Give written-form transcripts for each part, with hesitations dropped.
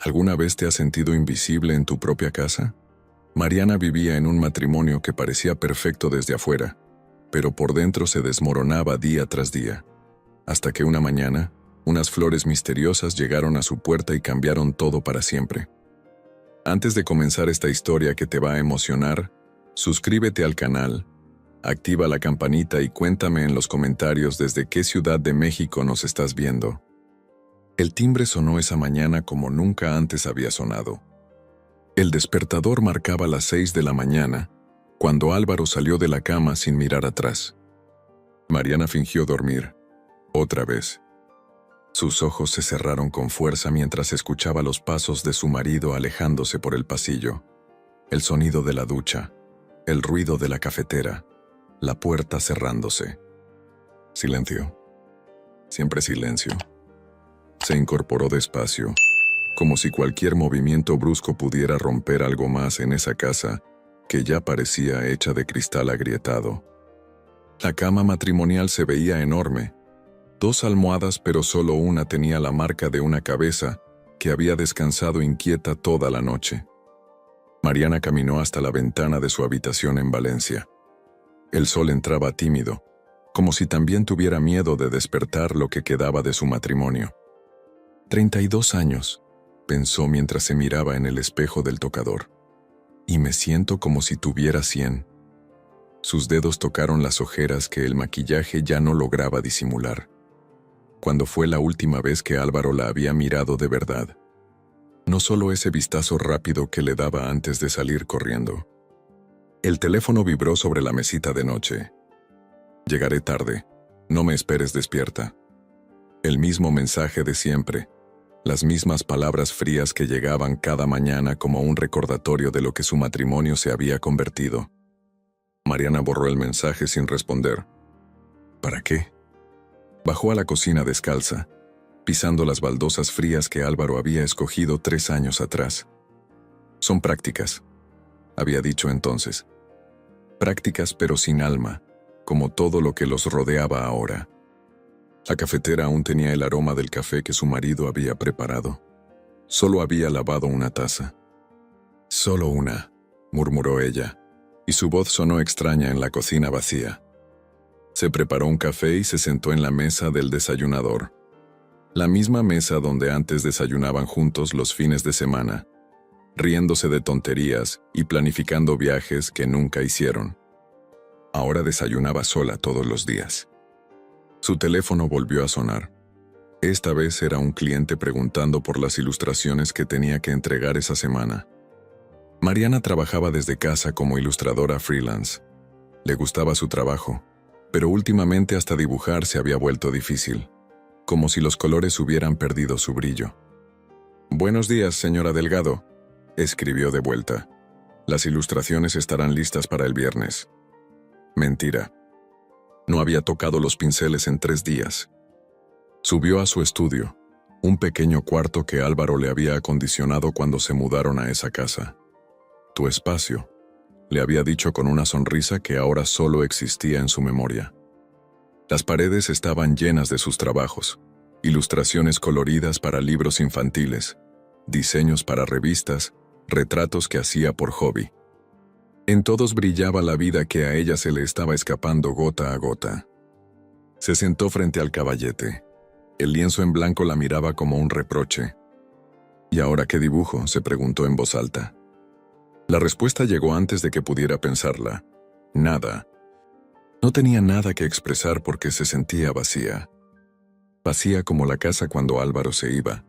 ¿Alguna vez te has sentido invisible en tu propia casa? Mariana vivía en un matrimonio que parecía perfecto desde afuera, pero por dentro se desmoronaba día tras día. Hasta que una mañana, unas flores misteriosas llegaron a su puerta y cambiaron todo para siempre. Antes de comenzar esta historia que te va a emocionar, suscríbete al canal, activa la campanita y cuéntame en los comentarios desde qué ciudad de México nos estás viendo. El timbre sonó esa mañana como nunca antes había sonado. El despertador marcaba las 6 de la mañana, cuando Álvaro salió de la cama sin mirar atrás. Mariana fingió dormir, otra vez. Sus ojos se cerraron con fuerza mientras escuchaba los pasos de su marido alejándose por el pasillo, el sonido de la ducha, el ruido de la cafetera, la puerta cerrándose. Silencio. Siempre silencio. Se incorporó despacio, como si cualquier movimiento brusco pudiera romper algo más en esa casa que ya parecía hecha de cristal agrietado. La cama matrimonial se veía enorme. 2 almohadas, pero solo una tenía la marca de una cabeza que había descansado inquieta toda la noche. Mariana caminó hasta la ventana de su habitación en Valencia. El sol entraba tímido, como si también tuviera miedo de despertar lo que quedaba de su matrimonio. 32 años, pensó mientras se miraba en el espejo del tocador. Y me siento como si tuviera 100. Sus dedos tocaron las ojeras que el maquillaje ya no lograba disimular. Cuando fue la última vez que Álvaro la había mirado de verdad. No solo ese vistazo rápido que le daba antes de salir corriendo. El teléfono vibró sobre la mesita de noche. Llegaré tarde, no me esperes despierta. El mismo mensaje de siempre, las mismas palabras frías que llegaban cada mañana como un recordatorio de lo que su matrimonio se había convertido. Mariana borró el mensaje sin responder. ¿Para qué? Bajó a la cocina descalza, pisando las baldosas frías que Álvaro había escogido 3 años atrás. Son prácticas, había dicho entonces. Prácticas pero sin alma, como todo lo que los rodeaba ahora. La cafetera aún tenía el aroma del café que su marido había preparado. Solo había lavado una taza. Solo una, murmuró ella, y su voz sonó extraña en la cocina vacía. Se preparó un café y se sentó en la mesa del desayunador. La misma mesa donde antes desayunaban juntos los fines de semana, riéndose de tonterías y planificando viajes que nunca hicieron. Ahora desayunaba sola todos los días. Su teléfono volvió a sonar. Esta vez era un cliente preguntando por las ilustraciones que tenía que entregar esa semana. Mariana trabajaba desde casa como ilustradora freelance. Le gustaba su trabajo, pero últimamente hasta dibujar se había vuelto difícil, como si los colores hubieran perdido su brillo. «Buenos días, señora Delgado», escribió de vuelta. «Las ilustraciones estarán listas para el viernes». Mentira. No había tocado los pinceles en 3 días. Subió a su estudio, un pequeño cuarto que Álvaro le había acondicionado cuando se mudaron a esa casa. «Tu espacio», le había dicho con una sonrisa que ahora solo existía en su memoria. Las paredes estaban llenas de sus trabajos, ilustraciones coloridas para libros infantiles, diseños para revistas, retratos que hacía por hobby. En todos brillaba la vida que a ella se le estaba escapando gota a gota. Se sentó frente al caballete. El lienzo en blanco la miraba como un reproche. «¿Y ahora qué dibujo?», se preguntó en voz alta. La respuesta llegó antes de que pudiera pensarla. Nada. No tenía nada que expresar porque se sentía vacía. Vacía como la casa cuando Álvaro se iba.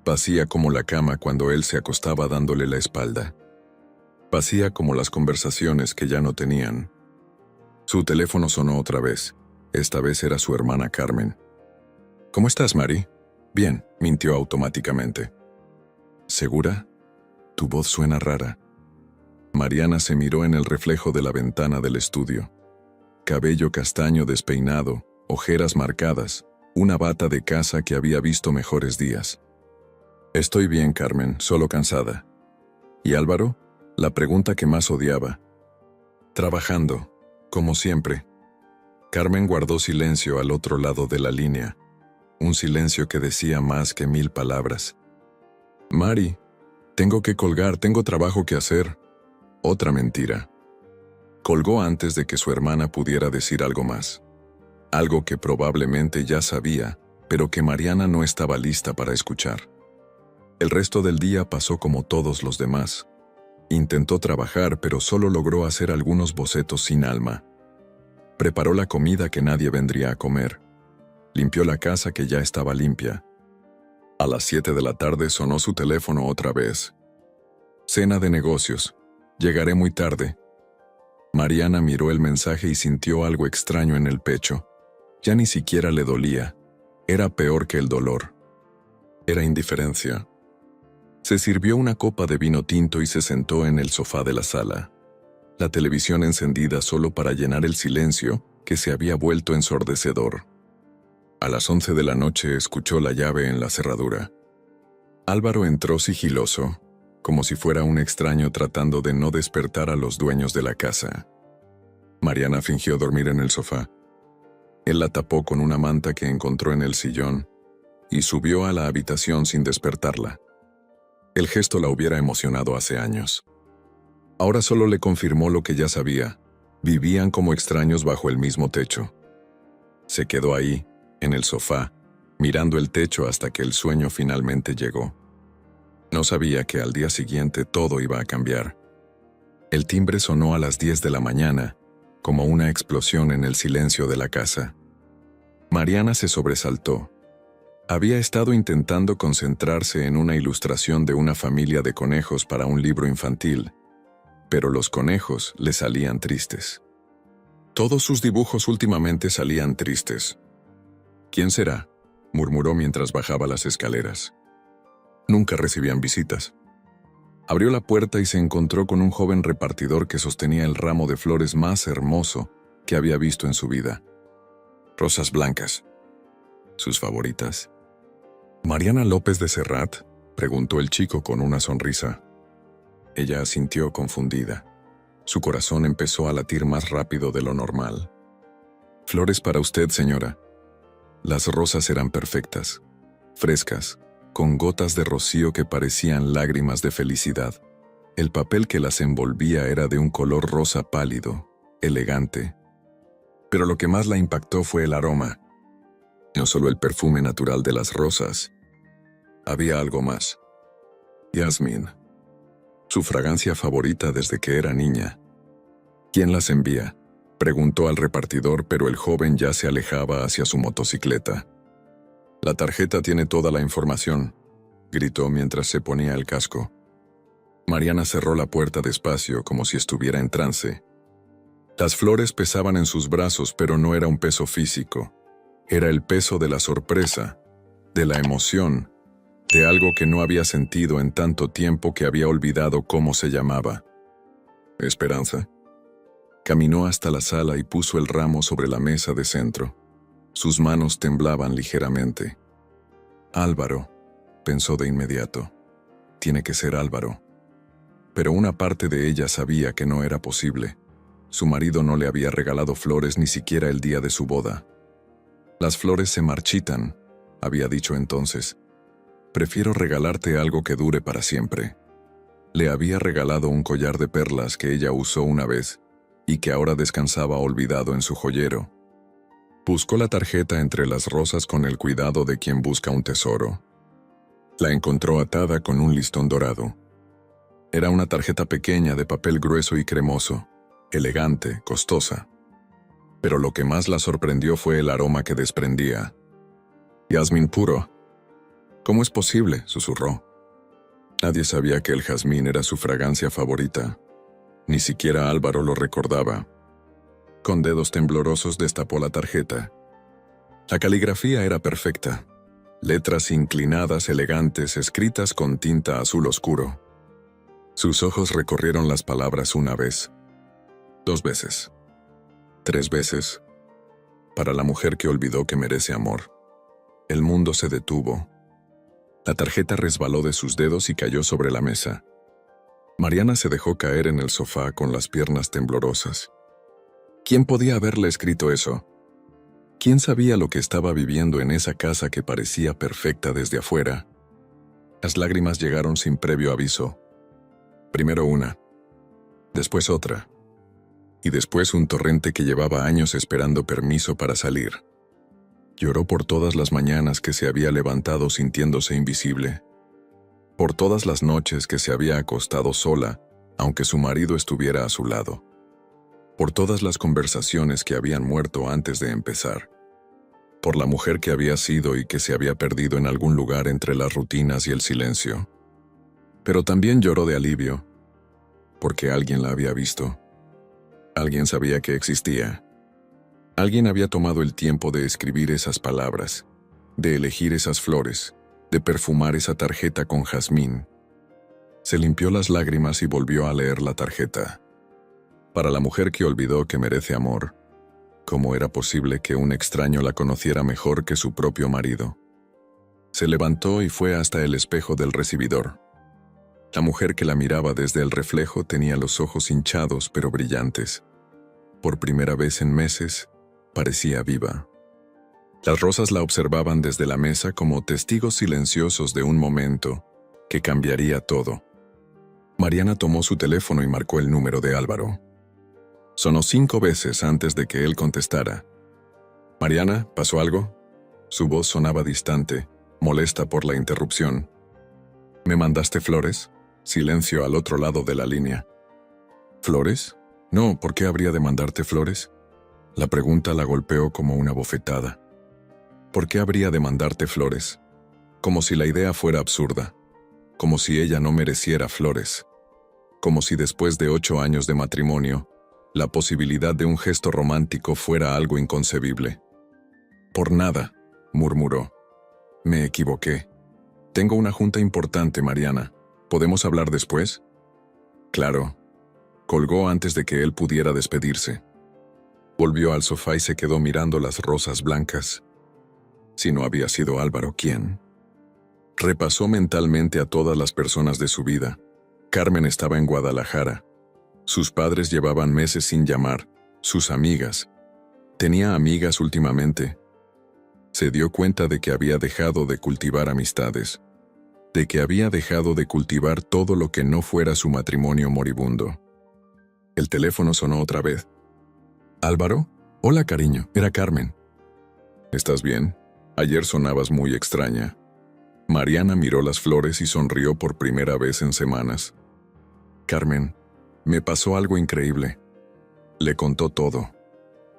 Vacía como la cama cuando él se acostaba dándole la espalda. Vacía como las conversaciones que ya no tenían. Su teléfono sonó otra vez. Esta vez era su hermana Carmen. «¿Cómo estás, Mari?» «Bien», mintió automáticamente. «¿Segura? Tu voz suena rara». Mariana se miró en el reflejo de la ventana del estudio. Cabello castaño despeinado, ojeras marcadas, una bata de casa que había visto mejores días. «Estoy bien, Carmen, solo cansada». «¿Y Álvaro?», la pregunta que más odiaba. «Trabajando, como siempre». Carmen guardó silencio al otro lado de la línea, un silencio que decía más que 1000 palabras. Mari, tengo que colgar, tengo trabajo que hacer. Otra mentira. Colgó antes de que su hermana pudiera decir algo más. Algo que probablemente ya sabía, pero que Mariana no estaba lista para escuchar. El resto del día pasó como todos los demás. Intentó trabajar, pero solo logró hacer algunos bocetos sin alma. Preparó la comida que nadie vendría a comer. Limpió la casa que ya estaba limpia. A las 7 de la tarde sonó su teléfono otra vez. Cena de negocios. Llegaré muy tarde. Mariana miró el mensaje y sintió algo extraño en el pecho. Ya ni siquiera le dolía. Era peor que el dolor. Era indiferencia. Se sirvió una copa de vino tinto y se sentó en el sofá de la sala. La televisión encendida solo para llenar el silencio que se había vuelto ensordecedor. A las 11 de la noche escuchó la llave en la cerradura. Álvaro entró sigiloso, como si fuera un extraño tratando de no despertar a los dueños de la casa. Mariana fingió dormir en el sofá. Él la tapó con una manta que encontró en el sillón y subió a la habitación sin despertarla. El gesto la hubiera emocionado hace años. Ahora solo le confirmó lo que ya sabía. Vivían como extraños bajo el mismo techo. Se quedó ahí, en el sofá, mirando el techo hasta que el sueño finalmente llegó. No sabía que al día siguiente todo iba a cambiar. El timbre sonó a las 10 de la mañana, como una explosión en el silencio de la casa. Mariana se sobresaltó. Había estado intentando concentrarse en una ilustración de una familia de conejos para un libro infantil, pero los conejos le salían tristes. Todos sus dibujos últimamente salían tristes. ¿Quién será?, murmuró mientras bajaba las escaleras. Nunca recibían visitas. Abrió la puerta y se encontró con un joven repartidor que sostenía el ramo de flores más hermoso que había visto en su vida. Rosas blancas. ¿Sus favoritas? ¿Mariana López de Serrat?, preguntó el chico con una sonrisa. Ella asintió confundida. Su corazón empezó a latir más rápido de lo normal. Flores para usted, señora. Las rosas eran perfectas, frescas, con gotas de rocío que parecían lágrimas de felicidad. El papel que las envolvía era de un color rosa pálido, elegante. Pero lo que más la impactó fue el aroma. No solo el perfume natural de las rosas. Había algo más. Yasmín. Su fragancia favorita desde que era niña. ¿Quién las envía?, preguntó al repartidor, pero el joven ya se alejaba hacia su motocicleta. La tarjeta tiene toda la información, gritó mientras se ponía el casco. Mariana cerró la puerta despacio como si estuviera en trance. Las flores pesaban en sus brazos, pero no era un peso físico. Era el peso de la sorpresa, de la emoción, de algo que no había sentido en tanto tiempo que había olvidado cómo se llamaba. ¿Esperanza? Caminó hasta la sala y puso el ramo sobre la mesa de centro. Sus manos temblaban ligeramente. Álvaro, pensó de inmediato. Tiene que ser Álvaro. Pero una parte de ella sabía que no era posible. Su marido no le había regalado flores ni siquiera el día de su boda. Las flores se marchitan, había dicho entonces. Prefiero regalarte algo que dure para siempre. Le había regalado un collar de perlas que ella usó una vez y que ahora descansaba olvidado en su joyero. Buscó la tarjeta entre las rosas con el cuidado de quien busca un tesoro. La encontró atada con un listón dorado. Era una tarjeta pequeña de papel grueso y cremoso, elegante, costosa. Pero lo que más la sorprendió fue el aroma que desprendía. «Jazmín puro». «¿Cómo es posible?», susurró. Nadie sabía que el jazmín era su fragancia favorita. Ni siquiera Álvaro lo recordaba. Con dedos temblorosos destapó la tarjeta. La caligrafía era perfecta. Letras inclinadas elegantes escritas con tinta azul oscuro. Sus ojos recorrieron las palabras una vez, 2 veces, 3 veces. Para la mujer que olvidó que merece amor. El mundo se detuvo. La tarjeta resbaló de sus dedos y cayó sobre la mesa. Mariana se dejó caer en el sofá con las piernas temblorosas. ¿Quién podía haberle escrito eso? ¿Quién sabía lo que estaba viviendo en esa casa que parecía perfecta desde afuera? Las lágrimas llegaron sin previo aviso. Primero una, después otra, y después un torrente que llevaba años esperando permiso para salir. Lloró por todas las mañanas que se había levantado sintiéndose invisible, por todas las noches que se había acostado sola, aunque su marido estuviera a su lado, por todas las conversaciones que habían muerto antes de empezar, por la mujer que había sido y que se había perdido en algún lugar entre las rutinas y el silencio. Pero también lloró de alivio, porque alguien la había visto. Alguien sabía que existía. Alguien había tomado el tiempo de escribir esas palabras, de elegir esas flores, de perfumar esa tarjeta con jazmín. Se limpió las lágrimas y volvió a leer la tarjeta. Para la mujer que olvidó que merece amor, ¿cómo era posible que un extraño la conociera mejor que su propio marido? Se levantó y fue hasta el espejo del recibidor. La mujer que la miraba desde el reflejo tenía los ojos hinchados pero brillantes. Por primera vez en meses, parecía viva. Las rosas la observaban desde la mesa como testigos silenciosos de un momento que cambiaría todo. Mariana tomó su teléfono y marcó el número de Álvaro. Sonó 5 veces antes de que él contestara. «Mariana, ¿pasó algo?» Su voz sonaba distante, molesta por la interrupción. «¿Me mandaste flores?» Silencio al otro lado de la línea. «¿Flores? No, ¿por qué habría de mandarte flores?» La pregunta la golpeó como una bofetada. ¿Por qué habría de mandarte flores? Como si la idea fuera absurda. Como si ella no mereciera flores. Como si después de 8 años de matrimonio, la posibilidad de un gesto romántico fuera algo inconcebible. «Por nada», murmuró. «Me equivoqué. Tengo una junta importante, Mariana. ¿Podemos hablar después?» «Claro». Colgó antes de que él pudiera despedirse. Volvió al sofá y se quedó mirando las rosas blancas. Si no había sido Álvaro, ¿quién? Repasó mentalmente a todas las personas de su vida. Carmen estaba en Guadalajara. Sus padres llevaban meses sin llamar. Sus amigas. Tenía amigas últimamente. Se dio cuenta de que había dejado de cultivar amistades. De que había dejado de cultivar todo lo que no fuera su matrimonio moribundo. El teléfono sonó otra vez. «¿Álvaro? Hola, cariño, era Carmen». «¿Estás bien? Ayer sonabas muy extraña». Mariana miró las flores y sonrió por primera vez en semanas. «Carmen, me pasó algo increíble». Le contó todo.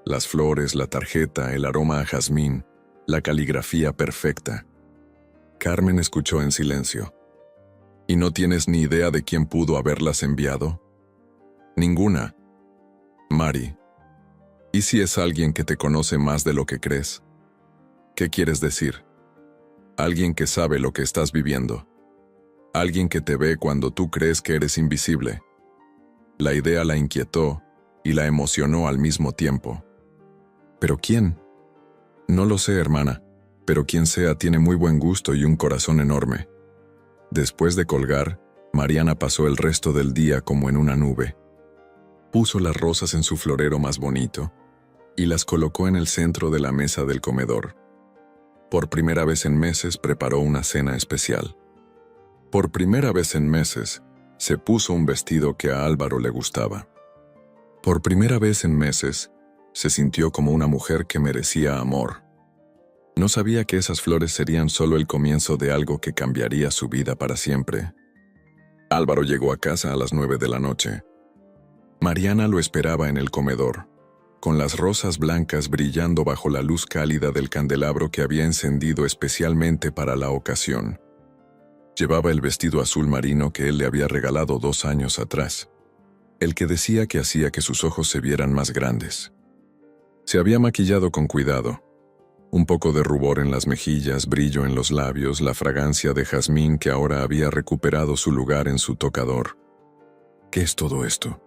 Las flores, la tarjeta, el aroma a jazmín, la caligrafía perfecta. Carmen escuchó en silencio. «¿Y no tienes ni idea de quién pudo haberlas enviado?» «Ninguna». «Mari. ¿Y si es alguien que te conoce más de lo que crees?» «¿Qué quieres decir?» «Alguien que sabe lo que estás viviendo. Alguien que te ve cuando tú crees que eres invisible». La idea la inquietó y la emocionó al mismo tiempo. «¿Pero quién?» «No lo sé, hermana, pero quien sea tiene muy buen gusto y un corazón enorme». Después de colgar, Mariana pasó el resto del día como en una nube. Puso las rosas en su florero más bonito y las colocó en el centro de la mesa del comedor. Por primera vez en meses preparó una cena especial. Por primera vez en meses se puso un vestido que a Álvaro le gustaba. Por primera vez en meses se sintió como una mujer que merecía amor. No sabía que esas flores serían solo el comienzo de algo que cambiaría su vida para siempre. Álvaro llegó a casa a las 9 de la noche. Mariana lo esperaba en el comedor, con las rosas blancas brillando bajo la luz cálida del candelabro que había encendido especialmente para la ocasión. Llevaba el vestido azul marino que él le había regalado 2 años atrás, el que decía que hacía que sus ojos se vieran más grandes. Se había maquillado con cuidado. Un poco de rubor en las mejillas, brillo en los labios, la fragancia de jazmín que ahora había recuperado su lugar en su tocador. «¿Qué es todo esto?»,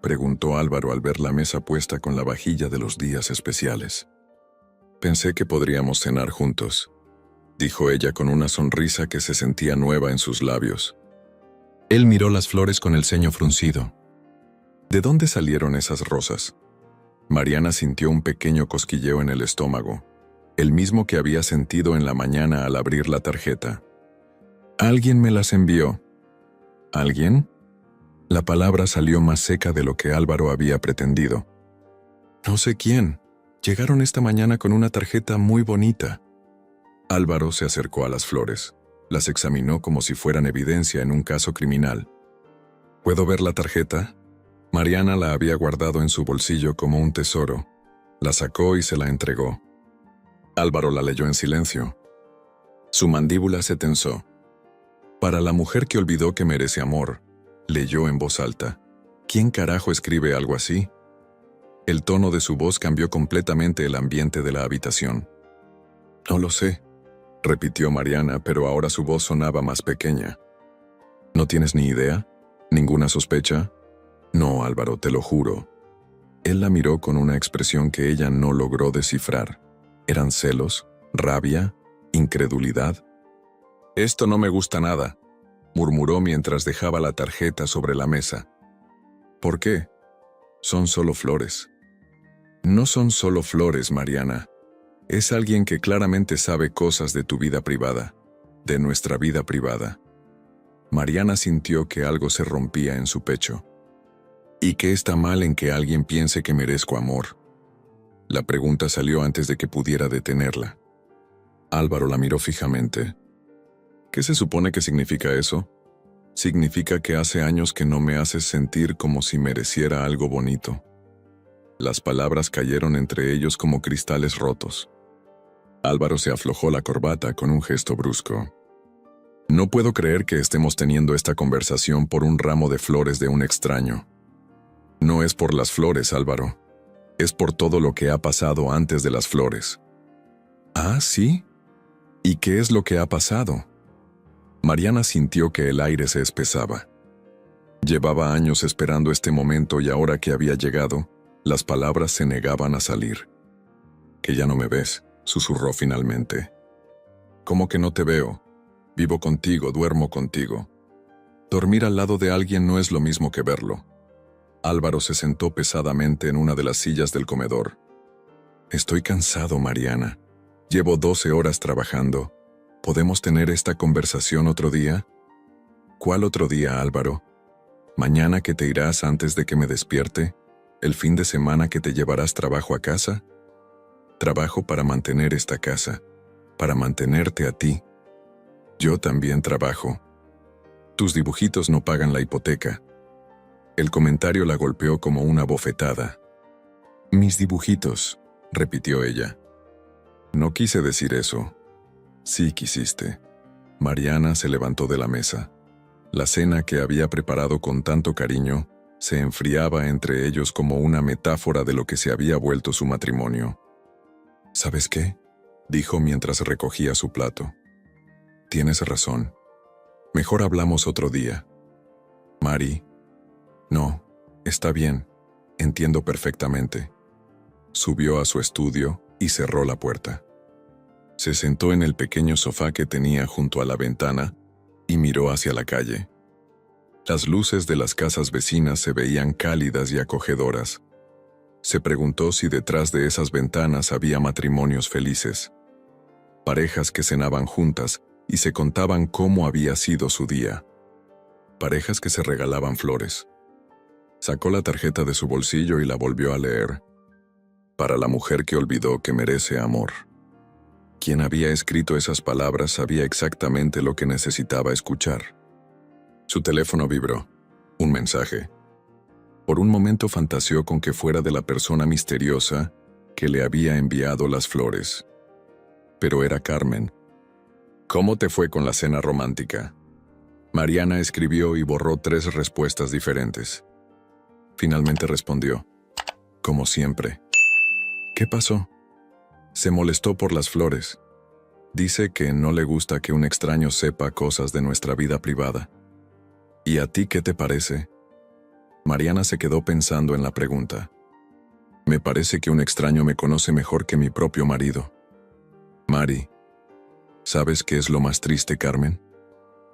preguntó Álvaro al ver la mesa puesta con la vajilla de los días especiales. «Pensé que podríamos cenar juntos», dijo ella con una sonrisa que se sentía nueva en sus labios. Él miró las flores con el ceño fruncido. ¿De dónde salieron esas rosas? Mariana sintió un pequeño cosquilleo en el estómago, el mismo que había sentido en la mañana al abrir la tarjeta. Alguien me las envió. ¿Alguien? La palabra salió más seca de lo que Álvaro había pretendido. No sé quién. Llegaron esta mañana con una tarjeta muy bonita. Álvaro se acercó a las flores. Las examinó como si fueran evidencia en un caso criminal. ¿Puedo ver la tarjeta? Mariana la había guardado en su bolsillo como un tesoro. La sacó y se la entregó. Álvaro la leyó en silencio. Su mandíbula se tensó. Para la mujer que olvidó que merece amor, leyó en voz alta. ¿Quién carajo escribe algo así? El tono de su voz cambió completamente el ambiente de la habitación. No lo sé, repitió Mariana, pero ahora su voz sonaba más pequeña. ¿No tienes ni idea? ¿Ninguna sospecha? No, Álvaro, te lo juro. Él la miró con una expresión que ella no logró descifrar. ¿Eran celos? ¿Rabia? ¿Incredulidad? Esto no me gusta nada, murmuró mientras dejaba la tarjeta sobre la mesa. ¿Por qué? Son solo flores. No son solo flores, Mariana. Es alguien que claramente sabe cosas de tu vida privada, de nuestra vida privada. Mariana sintió que algo se rompía en su pecho. ¿Y qué está mal en que alguien piense que merezco amor? La pregunta salió antes de que pudiera detenerla. Álvaro la miró fijamente. ¿Qué se supone que significa eso? Significa que hace años que no me haces sentir como si mereciera algo bonito. Las palabras cayeron entre ellos como cristales rotos. Álvaro se aflojó la corbata con un gesto brusco. No puedo creer que estemos teniendo esta conversación por un ramo de flores de un extraño. No es por las flores, Álvaro. Es por todo lo que ha pasado antes de las flores. ¿Ah, sí? ¿Y qué es lo que ha pasado? Mariana sintió que el aire se espesaba. Llevaba años esperando este momento y ahora que había llegado, las palabras se negaban a salir. «Que ya no me ves», susurró finalmente. «¿Cómo que no te veo? Vivo contigo, duermo contigo. Dormir al lado de alguien no es lo mismo que verlo». Álvaro se sentó pesadamente en una de las sillas del comedor. «Estoy cansado, Mariana. Llevo 12 horas trabajando. ¿Podemos tener esta conversación otro día?» «¿Cuál otro día, Álvaro? ¿Mañana que te irás antes de que me despierte? ¿El fin de semana que te llevarás trabajo a casa?» «Trabajo para mantener esta casa, para mantenerte a ti. Yo también trabajo. Tus dibujitos no pagan la hipoteca». El comentario la golpeó como una bofetada. «Mis dibujitos», repitió ella. «No quise decir eso». «Sí quisiste». Mariana se levantó de la mesa. La cena que había preparado con tanto cariño se enfriaba entre ellos como una metáfora de lo que se había vuelto su matrimonio. «¿Sabes qué?», dijo mientras recogía su plato. «Tienes razón. Mejor hablamos otro día». «Mari». «No, está bien. Entiendo perfectamente». Subió a su estudio y cerró la puerta. Se sentó en el pequeño sofá que tenía junto a la ventana y miró hacia la calle. Las luces de las casas vecinas se veían cálidas y acogedoras. Se preguntó si detrás de esas ventanas había matrimonios felices. Parejas que cenaban juntas y se contaban cómo había sido su día. Parejas que se regalaban flores. Sacó la tarjeta de su bolsillo y la volvió a leer. Para la mujer que olvidó que merece amor. Quien había escrito esas palabras sabía exactamente lo que necesitaba escuchar. Su teléfono vibró. Un mensaje. Por un momento fantaseó con que fuera de la persona misteriosa que le había enviado las flores. Pero era Carmen. «¿Cómo te fue con la cena romántica?» Mariana escribió y borró 3 respuestas diferentes. Finalmente respondió. «Como siempre». «¿Qué pasó?» «Se molestó por las flores. Dice que no le gusta que un extraño sepa cosas de nuestra vida privada». «¿Y a ti qué te parece?» Mariana se quedó pensando en la pregunta. «Me parece que un extraño me conoce mejor que mi propio marido». «Mari, ¿sabes qué es lo más triste, Carmen?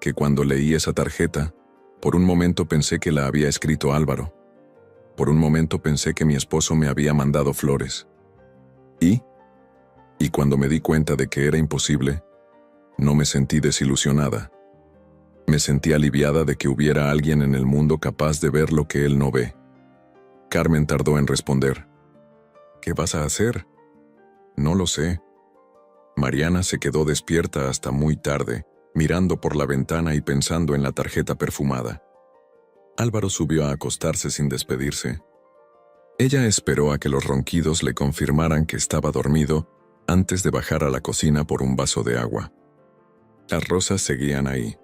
Que cuando leí esa tarjeta, por un momento pensé que la había escrito Álvaro. Por un momento pensé que mi esposo me había mandado flores. Y cuando me di cuenta de que era imposible, no me sentí desilusionada. Me sentí aliviada de que hubiera alguien en el mundo capaz de ver lo que él no ve. Carmen tardó en responder. ¿Qué vas a hacer? No lo sé. Mariana se quedó despierta hasta muy tarde, mirando por la ventana y pensando en la tarjeta perfumada. Álvaro subió a acostarse sin despedirse. Ella esperó a que los ronquidos le confirmaran que estaba dormido antes de bajar a la cocina por un vaso de agua. Las rosas seguían ahí,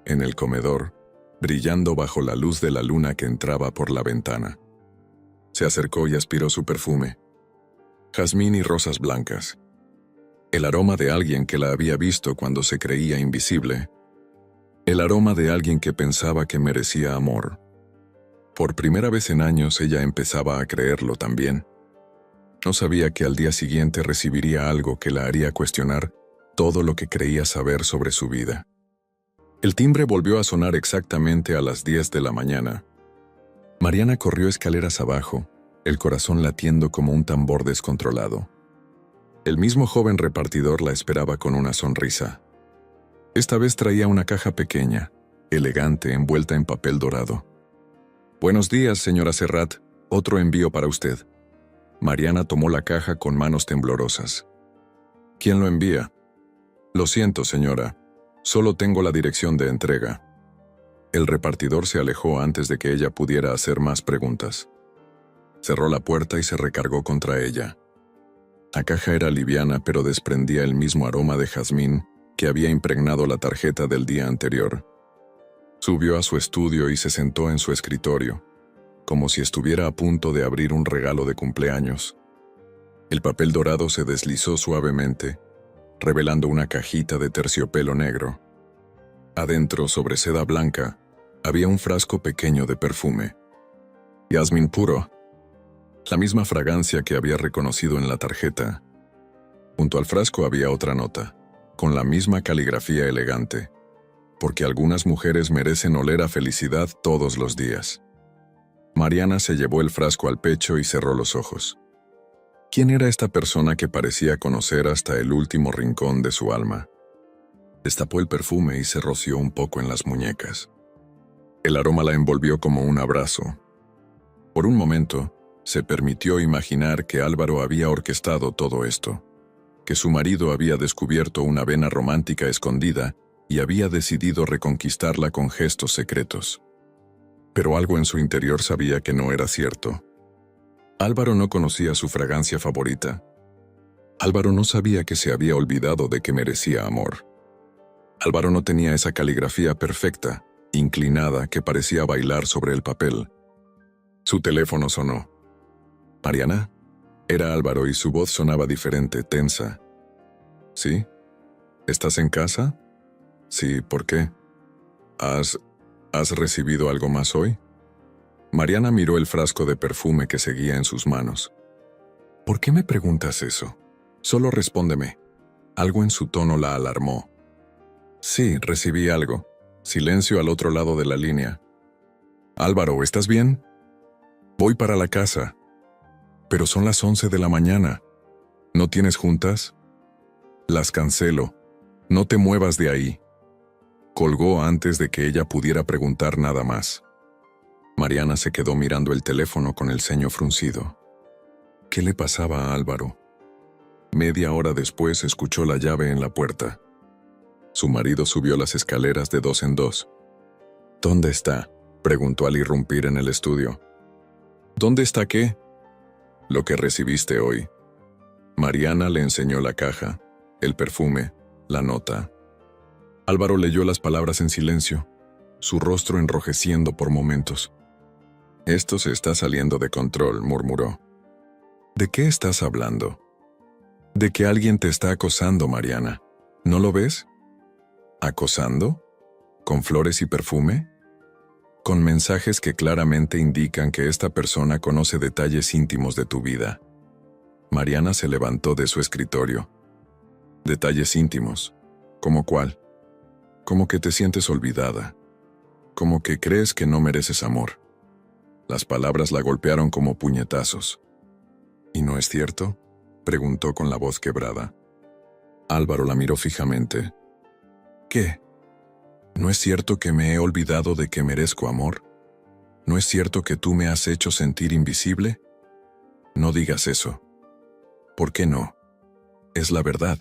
en el comedor, brillando bajo la luz de la luna que entraba por la ventana. Se acercó y aspiró su perfume. Jazmín y rosas blancas. El aroma de alguien que la había visto cuando se creía invisible. El aroma de alguien que pensaba que merecía amor. Por primera vez en años ella empezaba a creerlo también. No sabía que al día siguiente recibiría algo que la haría cuestionar todo lo que creía saber sobre su vida. El timbre volvió a sonar exactamente a las 10 de la mañana. Mariana corrió escaleras abajo, el corazón latiendo como un tambor descontrolado. El mismo joven repartidor la esperaba con una sonrisa. Esta vez traía una caja pequeña, elegante, envuelta en papel dorado. «Buenos días, señora Serrat, otro envío para usted». Mariana tomó la caja con manos temblorosas. «¿Quién lo envía?» «Lo siento, señora, solo tengo la dirección de entrega». El repartidor se alejó antes de que ella pudiera hacer más preguntas. Cerró la puerta y se recargó contra ella. La caja era liviana, pero desprendía el mismo aroma de jazmín que había impregnado la tarjeta del día anterior. Subió a su estudio y se sentó en su escritorio, como si estuviera a punto de abrir un regalo de cumpleaños. El papel dorado se deslizó suavemente, revelando una cajita de terciopelo negro. Adentro, sobre seda blanca, había un frasco pequeño de perfume. Jazmín puro. La misma fragancia que había reconocido en la tarjeta. Junto al frasco había otra nota, con la misma caligrafía elegante. Porque algunas mujeres merecen oler a felicidad todos los días. Mariana se llevó el frasco al pecho y cerró los ojos. ¿Quién era esta persona que parecía conocer hasta el último rincón de su alma? Destapó el perfume y se roció un poco en las muñecas. El aroma la envolvió como un abrazo. Por un momento, se permitió imaginar que Álvaro había orquestado todo esto, que su marido había descubierto una vena romántica escondida y había decidido reconquistarla con gestos secretos. Pero algo en su interior sabía que no era cierto. Álvaro no conocía su fragancia favorita. Álvaro no sabía que se había olvidado de que merecía amor. Álvaro no tenía esa caligrafía perfecta, inclinada, que parecía bailar sobre el papel. Su teléfono sonó. «¿Mariana?» Era Álvaro y su voz sonaba diferente, tensa. «¿Sí? ¿Estás en casa?» «Sí, ¿por qué? ¿Has recibido algo más hoy?» Mariana miró el frasco de perfume que seguía en sus manos. «¿Por qué me preguntas eso? Solo respóndeme». Algo en su tono la alarmó. «Sí, recibí algo». Silencio al otro lado de la línea. «Álvaro, ¿estás bien?» «Voy para la casa». «Pero son las 11 de la mañana. ¿No tienes juntas?» «Las cancelo. No te muevas de ahí». Colgó antes de que ella pudiera preguntar nada más. Mariana se quedó mirando el teléfono con el ceño fruncido. ¿Qué le pasaba a Álvaro? Media hora después escuchó la llave en la puerta. Su marido subió las escaleras de 2 en 2. «¿Dónde está?», preguntó al irrumpir en el estudio. «¿Dónde está qué?» «Lo que recibiste hoy». Mariana le enseñó la caja, el perfume, la nota. Álvaro leyó las palabras en silencio, su rostro enrojeciendo por momentos. «Esto se está saliendo de control», murmuró. «¿De qué estás hablando?» «De que alguien te está acosando, Mariana. ¿No lo ves?» «¿Acosando? ¿Con flores y perfume?» «Con mensajes que claramente indican que esta persona conoce detalles íntimos de tu vida». Mariana se levantó de su escritorio. «¿Detalles íntimos? ¿Cómo cuál?» «Como que te sientes olvidada. Como que crees que no mereces amor». Las palabras la golpearon como puñetazos. «¿Y no es cierto?», preguntó con la voz quebrada. Álvaro la miró fijamente. «¿Qué?». ¿No es cierto que me he olvidado de que merezco amor? ¿No es cierto que tú me has hecho sentir invisible? No digas eso. ¿Por qué no? Es la verdad.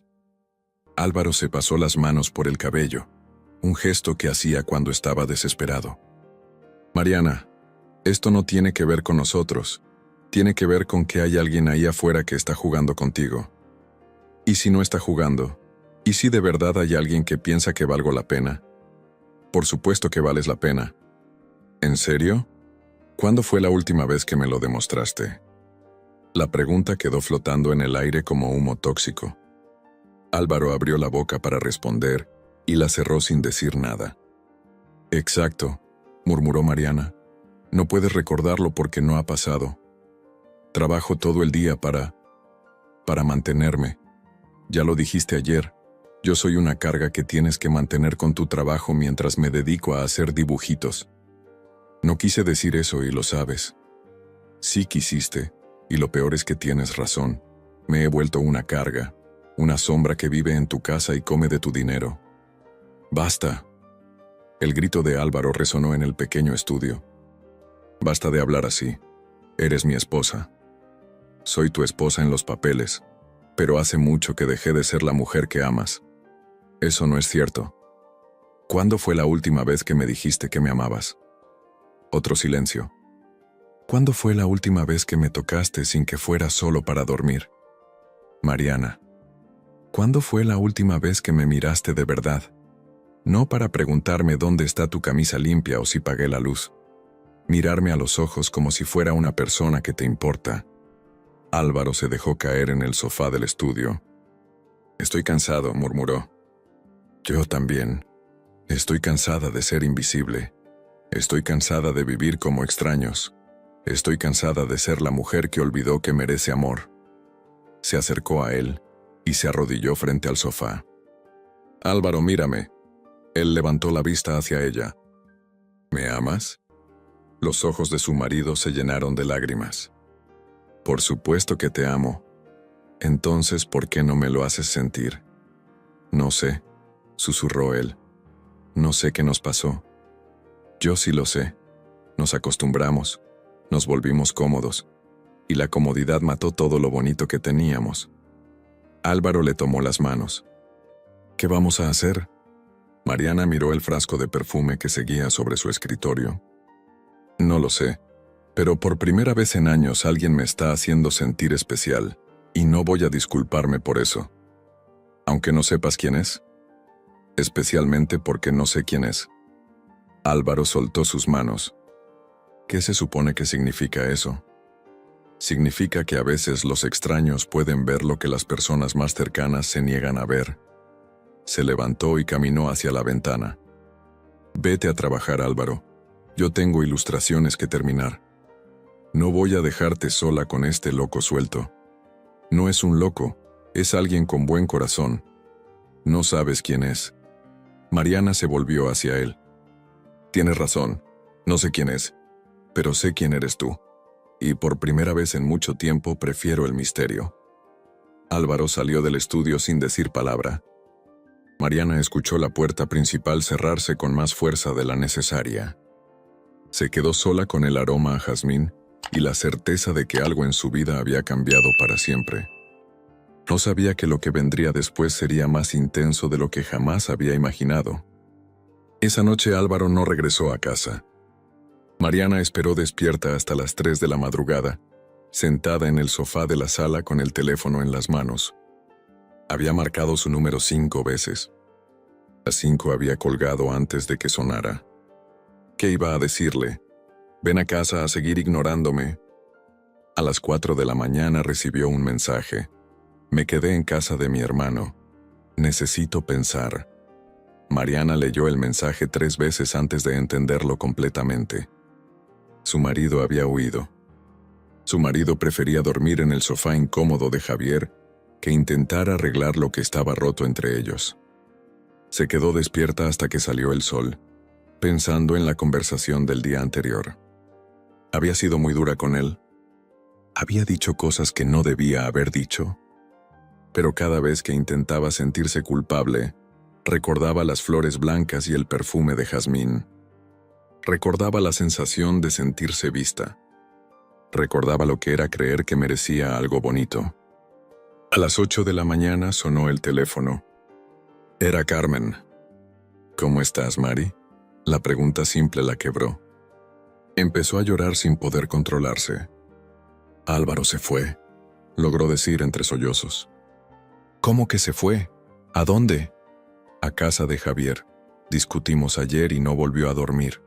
Álvaro se pasó las manos por el cabello, un gesto que hacía cuando estaba desesperado. Mariana, esto no tiene que ver con nosotros. Tiene que ver con que hay alguien ahí afuera que está jugando contigo. ¿Y si no está jugando? ¿Y si de verdad hay alguien que piensa que valgo la pena? Por supuesto que vales la pena. ¿En serio? ¿Cuándo fue la última vez que me lo demostraste? La pregunta quedó flotando en el aire como humo tóxico. Álvaro abrió la boca para responder y la cerró sin decir nada. Exacto, murmuró Mariana. No puedes recordarlo porque no ha pasado. Trabajo todo el día para mantenerme. Ya lo dijiste ayer, yo soy una carga que tienes que mantener con tu trabajo mientras me dedico a hacer dibujitos. No quise decir eso y lo sabes. Sí quisiste, y lo peor es que tienes razón. Me he vuelto una carga, una sombra que vive en tu casa y come de tu dinero. Basta. El grito de Álvaro resonó en el pequeño estudio. Basta de hablar así. Eres mi esposa. Soy tu esposa en los papeles, pero hace mucho que dejé de ser la mujer que amas. Eso no es cierto. ¿Cuándo fue la última vez que me dijiste que me amabas? Otro silencio. ¿Cuándo fue la última vez que me tocaste sin que fuera solo para dormir? Mariana. ¿Cuándo fue la última vez que me miraste de verdad? No para preguntarme dónde está tu camisa limpia o si pagué la luz. Mirarme a los ojos como si fuera una persona que te importa. Álvaro se dejó caer en el sofá del estudio. Estoy cansado, murmuró. Yo también. Estoy cansada de ser invisible. Estoy cansada de vivir como extraños. Estoy cansada de ser la mujer que olvidó que merece amor. Se acercó a él y se arrodilló frente al sofá. Álvaro, mírame. Él levantó la vista hacia ella. ¿Me amas? Los ojos de su marido se llenaron de lágrimas. Por supuesto que te amo. Entonces, ¿por qué no me lo haces sentir? No sé, susurró él. No sé qué nos pasó. Yo sí lo sé. Nos acostumbramos, nos volvimos cómodos, y la comodidad mató todo lo bonito que teníamos. Álvaro le tomó las manos. ¿Qué vamos a hacer? Mariana miró el frasco de perfume que seguía sobre su escritorio. No lo sé, pero por primera vez en años alguien me está haciendo sentir especial, y no voy a disculparme por eso. Aunque no sepas quién es. Especialmente porque no sé quién es. Álvaro soltó sus manos. ¿Qué se supone que significa eso? Significa que a veces los extraños pueden ver lo que las personas más cercanas se niegan a ver. Se levantó y caminó hacia la ventana. Vete a trabajar, Álvaro. Yo tengo ilustraciones que terminar. No voy a dejarte sola con este loco suelto. No es un loco, es alguien con buen corazón. No sabes quién es. Mariana se volvió hacia él. Tienes razón, no sé quién es, pero sé quién eres tú. Y por primera vez en mucho tiempo prefiero el misterio. Álvaro salió del estudio sin decir palabra. Mariana escuchó la puerta principal cerrarse con más fuerza de la necesaria. Se quedó sola con el aroma a jazmín y la certeza de que algo en su vida había cambiado para siempre. No sabía que lo que vendría después sería más intenso de lo que jamás había imaginado. Esa noche Álvaro no regresó a casa. Mariana esperó despierta hasta las 3 de la madrugada, sentada en el sofá de la sala con el teléfono en las manos. Había marcado su número 5 veces. A 5 había colgado antes de que sonara. ¿Qué iba a decirle? Ven a casa a seguir ignorándome. A las 4 de la mañana recibió un mensaje. Me quedé en casa de mi hermano. Necesito pensar. Mariana leyó el mensaje 3 veces antes de entenderlo completamente. Su marido había huido. Su marido prefería dormir en el sofá incómodo de Javier que intentar arreglar lo que estaba roto entre ellos. Se quedó despierta hasta que salió el sol, pensando en la conversación del día anterior. Había sido muy dura con él. Había dicho cosas que no debía haber dicho. Pero cada vez que intentaba sentirse culpable, Recordaba las flores blancas y el perfume de jazmín. Recordaba la sensación de sentirse vista. Recordaba lo que era creer que merecía algo bonito. A las 8 de la mañana sonó el teléfono. Era Carmen. ¿Cómo estás, Mari? La pregunta simple la quebró. Empezó a llorar sin poder controlarse. Álvaro se fue, logró decir entre sollozos. ¿Cómo que se fue? ¿A dónde? A casa de Javier. Discutimos ayer y no volvió a dormir.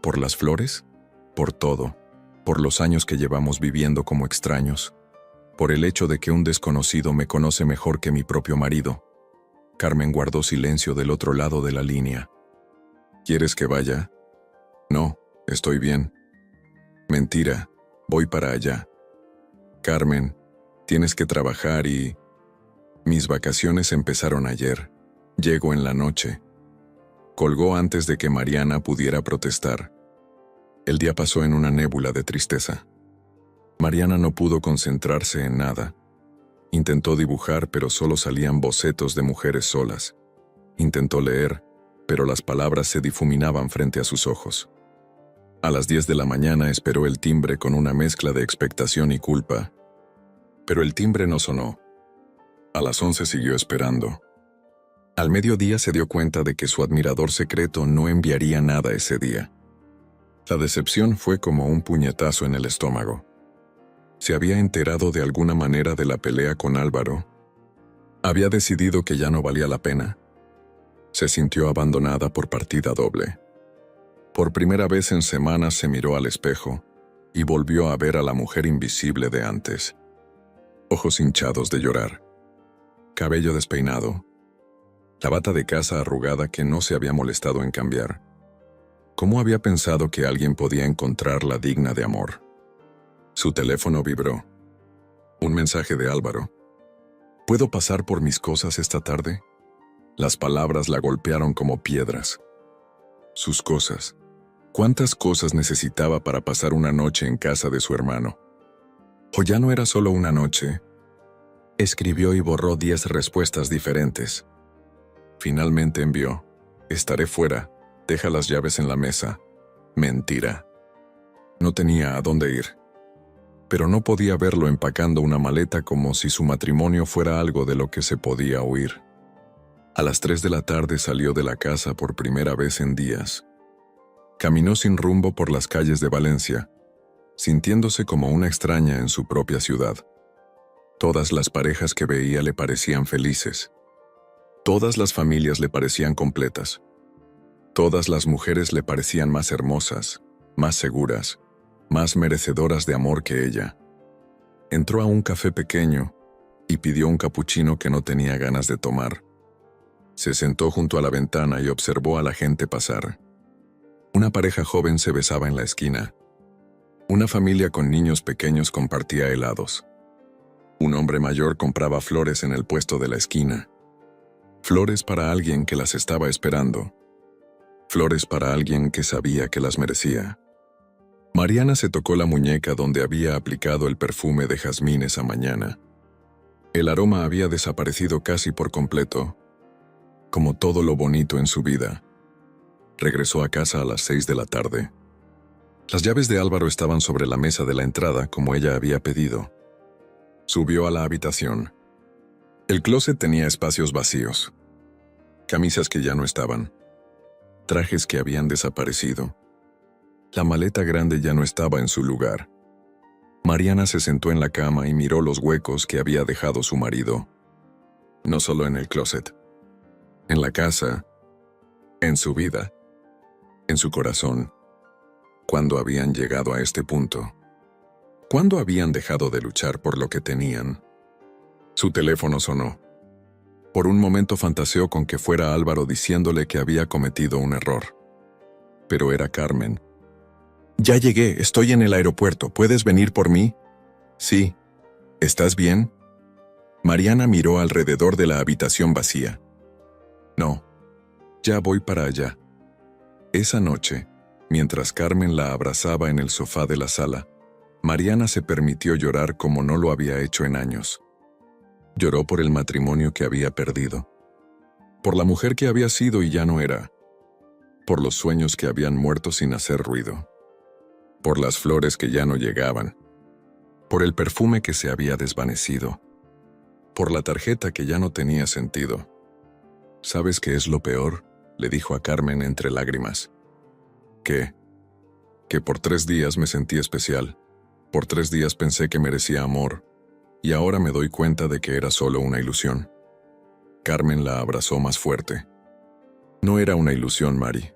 ¿Por las flores? Por todo. Por los años que llevamos viviendo como extraños. Por el hecho de que un desconocido me conoce mejor que mi propio marido. Carmen guardó silencio del otro lado de la línea. ¿Quieres que vaya? No, estoy bien. Mentira, voy para allá. Carmen, tienes que trabajar y... Mis vacaciones empezaron ayer. Llego en la noche. Colgó antes de que Mariana pudiera protestar. El día pasó en una nébula de tristeza. Mariana no pudo concentrarse en nada. Intentó dibujar, pero solo salían bocetos de mujeres solas. Intentó leer, pero las palabras se difuminaban frente a sus ojos. A las 10 de la mañana esperó el timbre con una mezcla de expectación y culpa. Pero el timbre no sonó. A las 11 siguió esperando. Al mediodía se dio cuenta de que su admirador secreto no enviaría nada ese día. La decepción fue como un puñetazo en el estómago. Se había enterado de alguna manera de la pelea con Álvaro. Había decidido que ya no valía la pena. Se sintió abandonada por partida doble. Por primera vez en semanas se miró al espejo y volvió a ver a la mujer invisible de antes. Ojos hinchados de llorar. Cabello despeinado. La bata de casa arrugada que no se había molestado en cambiar. ¿Cómo había pensado que alguien podía encontrarla digna de amor? Su teléfono vibró. Un mensaje de Álvaro. ¿Puedo pasar por mis cosas esta tarde? Las palabras la golpearon como piedras. Sus cosas. ¿Cuántas cosas necesitaba para pasar una noche en casa de su hermano? ¿O ya no era solo una noche? Escribió y borró 10 respuestas diferentes. Finalmente envió: estaré fuera, deja las llaves en la mesa. Mentira. No tenía a dónde ir. Pero no podía verlo empacando una maleta como si su matrimonio fuera algo de lo que se podía huir. A las 3 de la tarde salió de la casa por primera vez en días. Caminó sin rumbo por las calles de Valencia, sintiéndose como una extraña en su propia ciudad. Todas las parejas que veía le parecían felices. Todas las familias le parecían completas. Todas las mujeres le parecían más hermosas, más seguras, más merecedoras de amor que ella. Entró a un café pequeño y pidió un capuchino que no tenía ganas de tomar. Se sentó junto a la ventana y observó a la gente pasar. Una pareja joven se besaba en la esquina. Una familia con niños pequeños compartía helados. Un hombre mayor compraba flores en el puesto de la esquina. Flores para alguien que las estaba esperando. Flores para alguien que sabía que las merecía. Mariana se tocó la muñeca donde había aplicado el perfume de jazmín esa mañana. El aroma había desaparecido casi por completo, como todo lo bonito en su vida. Regresó a casa a las 6 de la tarde. Las llaves de Álvaro estaban sobre la mesa de la entrada como ella había pedido. Subió a la habitación. El closet tenía espacios vacíos. Camisas que ya no estaban. Trajes que habían desaparecido. La maleta grande ya no estaba en su lugar. Mariana se sentó en la cama y miró los huecos que había dejado su marido. No solo en el closet. En la casa. En su vida. En su corazón. ¿Cuándo habían llegado a este punto? ¿Cuándo habían dejado de luchar por lo que tenían? Su teléfono sonó. Por un momento fantaseó con que fuera Álvaro diciéndole que había cometido un error. Pero era Carmen. «Ya llegué, estoy en el aeropuerto, ¿puedes venir por mí?» «Sí. ¿Estás bien?» Mariana miró alrededor de la habitación vacía. «No. Ya voy para allá». Esa noche, mientras Carmen la abrazaba en el sofá de la sala, Mariana se permitió llorar como no lo había hecho en años. Lloró por el matrimonio que había perdido. Por la mujer que había sido y ya no era. Por los sueños que habían muerto sin hacer ruido. Por las flores que ya no llegaban. Por el perfume que se había desvanecido. Por la tarjeta que ya no tenía sentido. ¿Sabes qué es lo peor?, le dijo a Carmen entre lágrimas. ¿Qué? Que por 3 días me sentí especial. Por 3 días pensé que merecía amor. Y ahora me doy cuenta de que era solo una ilusión. Carmen la abrazó más fuerte. No era una ilusión, Mari.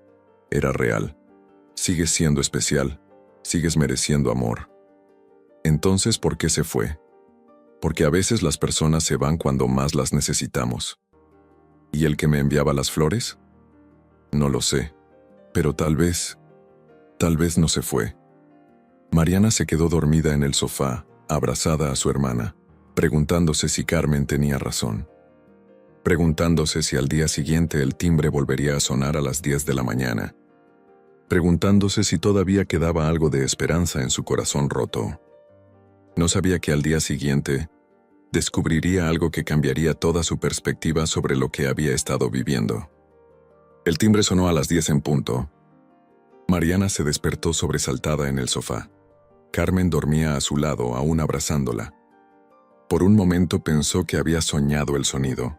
Era real. Sigues siendo especial. Sigues mereciendo amor. Entonces, ¿por qué se fue? Porque a veces las personas se van cuando más las necesitamos. ¿Y el que me enviaba las flores? No lo sé, pero tal vez no se fue. Mariana se quedó dormida en el sofá, abrazada a su hermana, preguntándose si Carmen tenía razón. Preguntándose si al día siguiente el timbre volvería a sonar a las 10 de la mañana. Preguntándose si todavía quedaba algo de esperanza en su corazón roto. No sabía que al día siguiente descubriría algo que cambiaría toda su perspectiva sobre lo que había estado viviendo. El timbre sonó a las 10 en punto. Mariana se despertó sobresaltada en el sofá. Carmen dormía a su lado, aún abrazándola. Por un momento pensó que había soñado el sonido.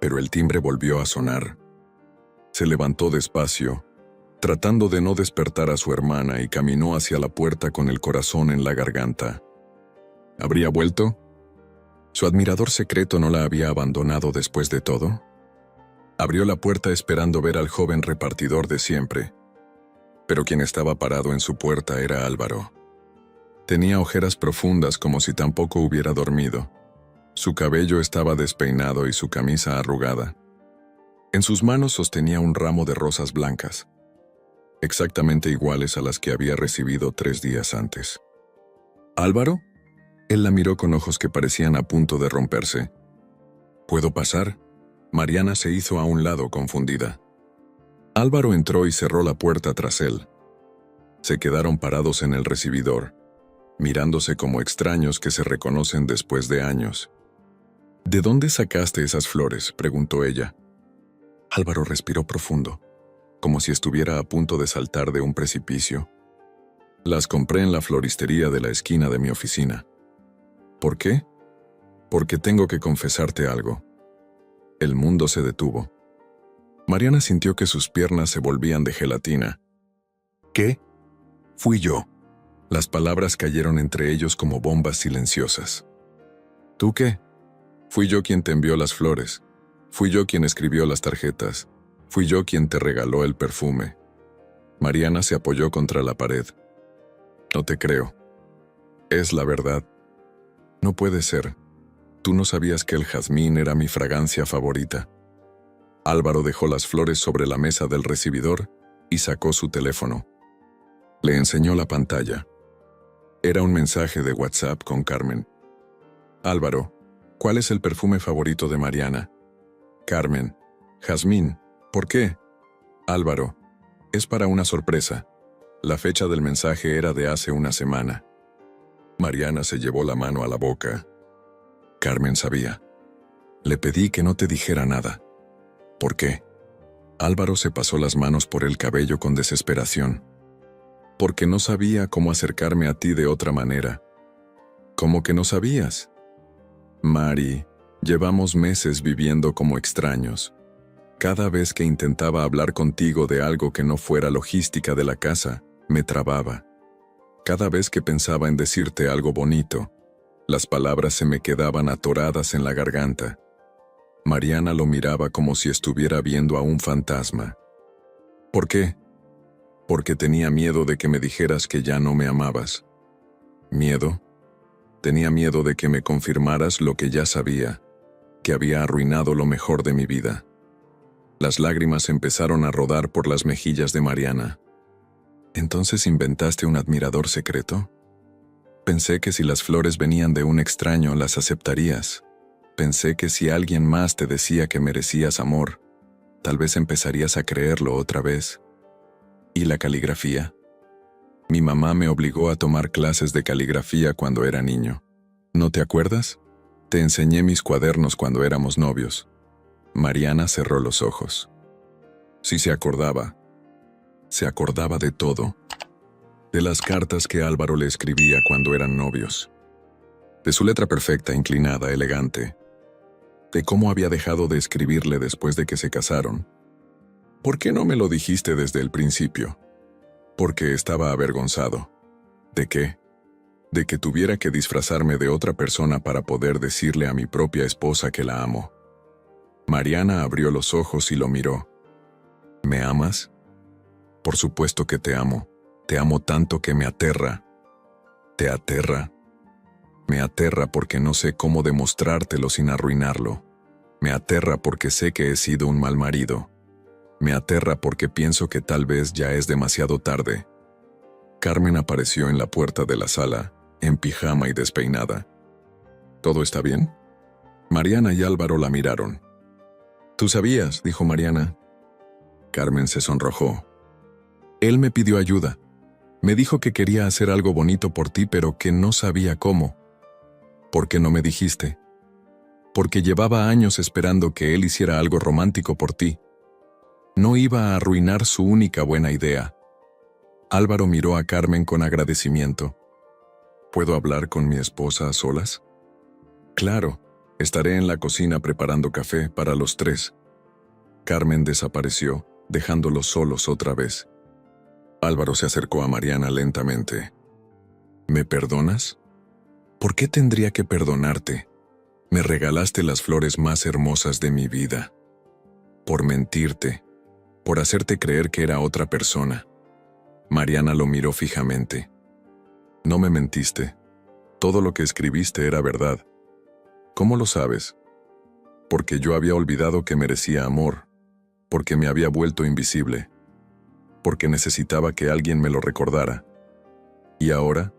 Pero el timbre volvió a sonar. Se levantó despacio, tratando de no despertar a su hermana, y caminó hacia la puerta con el corazón en la garganta. ¿Habría vuelto? ¿Su admirador secreto no la había abandonado después de todo? Abrió la puerta esperando ver al joven repartidor de siempre. Pero quien estaba parado en su puerta era Álvaro. Tenía ojeras profundas como si tampoco hubiera dormido. Su cabello estaba despeinado y su camisa arrugada. En sus manos sostenía un ramo de rosas blancas, exactamente iguales a las que había recibido 3 días antes. ¿Álvaro? Él la miró con ojos que parecían a punto de romperse. ¿Puedo pasar? Mariana se hizo a un lado confundida. Álvaro entró y cerró la puerta tras él. Se quedaron parados en el recibidor, mirándose como extraños que se reconocen después de años. ¿De dónde sacaste esas flores?, preguntó ella. Álvaro respiró profundo, como si estuviera a punto de saltar de un precipicio. Las compré en la floristería de la esquina de mi oficina. ¿Por qué? Porque tengo que confesarte algo. El mundo se detuvo. Mariana sintió que sus piernas se volvían de gelatina. ¿Qué? Fui yo. Las palabras cayeron entre ellos como bombas silenciosas. ¿Tú qué? Fui yo quien te envió las flores. Fui yo quien escribió las tarjetas. Fui yo quien te regaló el perfume. Mariana se apoyó contra la pared. No te creo. Es la verdad. No puede ser. Tú no sabías que el jazmín era mi fragancia favorita. Álvaro dejó las flores sobre la mesa del recibidor y sacó su teléfono. Le enseñó la pantalla. Era un mensaje de WhatsApp con Carmen. Álvaro, ¿cuál es el perfume favorito de Mariana? Carmen, jazmín. ¿Por qué? Álvaro, es para una sorpresa. La fecha del mensaje era de hace una semana. Mariana se llevó la mano a la boca. Carmen sabía. Le pedí que no te dijera nada. ¿Por qué? Álvaro se pasó las manos por el cabello con desesperación. Porque no sabía cómo acercarme a ti de otra manera. ¿Cómo que no sabías? Mari, llevamos meses viviendo como extraños. Cada vez que intentaba hablar contigo de algo que no fuera logística de la casa, me trababa. Cada vez que pensaba en decirte algo bonito, las palabras se me quedaban atoradas en la garganta. Mariana lo miraba como si estuviera viendo a un fantasma. ¿Por qué? Porque tenía miedo de que me dijeras que ya no me amabas. ¿Miedo? Tenía miedo de que me confirmaras lo que ya sabía, que había arruinado lo mejor de mi vida. Las lágrimas empezaron a rodar por las mejillas de Mariana. ¿Entonces inventaste un admirador secreto? Pensé que si las flores venían de un extraño, las aceptarías. Pensé que si alguien más te decía que merecías amor, tal vez empezarías a creerlo otra vez. ¿Y la caligrafía? Mi mamá me obligó a tomar clases de caligrafía cuando era niño. ¿No te acuerdas? Te enseñé mis cuadernos cuando éramos novios. Mariana cerró los ojos. Sí se acordaba de todo, de las cartas que Álvaro le escribía cuando eran novios, de su letra perfecta, inclinada, elegante, de cómo había dejado de escribirle después de que se casaron. ¿Por qué no me lo dijiste desde el principio? Porque estaba avergonzado. ¿De qué? De que tuviera que disfrazarme de otra persona para poder decirle a mi propia esposa que la amo. Mariana abrió los ojos y lo miró. ¿Me amas? Por supuesto que te amo. Te amo tanto que me aterra. ¿Te aterra? Me aterra porque no sé cómo demostrártelo sin arruinarlo. Me aterra porque sé que he sido un mal marido. Me aterra porque pienso que tal vez ya es demasiado tarde. Carmen apareció en la puerta de la sala, en pijama y despeinada. ¿Todo está bien? Mariana y Álvaro la miraron. «Tú sabías», dijo Mariana. Carmen se sonrojó. «Él me pidió ayuda. Me dijo que quería hacer algo bonito por ti, pero que no sabía cómo. ¿Por qué no me dijiste? Porque llevaba años esperando que él hiciera algo romántico por ti. No iba a arruinar su única buena idea». Álvaro miró a Carmen con agradecimiento. «¿Puedo hablar con mi esposa a solas?» «Claro, estaré en la cocina preparando café para los tres». Carmen desapareció, dejándolos solos otra vez. Álvaro se acercó a Mariana lentamente. «¿Me perdonas? ¿Por qué tendría que perdonarte? Me regalaste las flores más hermosas de mi vida. Por mentirte, por hacerte creer que era otra persona». Mariana lo miró fijamente. «No me mentiste. Todo lo que escribiste era verdad». «¿Cómo lo sabes?» «Porque yo había olvidado que merecía amor, porque me había vuelto invisible, porque necesitaba que alguien me lo recordara. Y ahora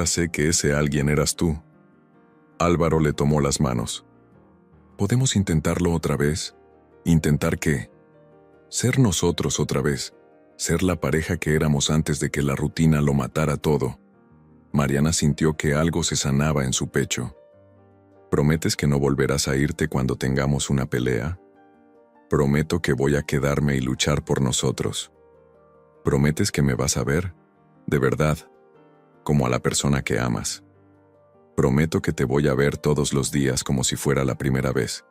sé que ese alguien eras tú». Álvaro le tomó las manos. «¿Podemos intentarlo otra vez? ¿Intentar qué? Ser nosotros otra vez, ser la pareja que éramos antes de que la rutina lo matara todo». Mariana sintió que algo se sanaba en su pecho. «¿Prometes que no volverás a irte cuando tengamos una pelea?» «Prometo que voy a quedarme y luchar por nosotros». «¿Prometes que me vas a ver, de verdad, como a la persona que amas?» «Prometo que te voy a ver todos los días como si fuera la primera vez».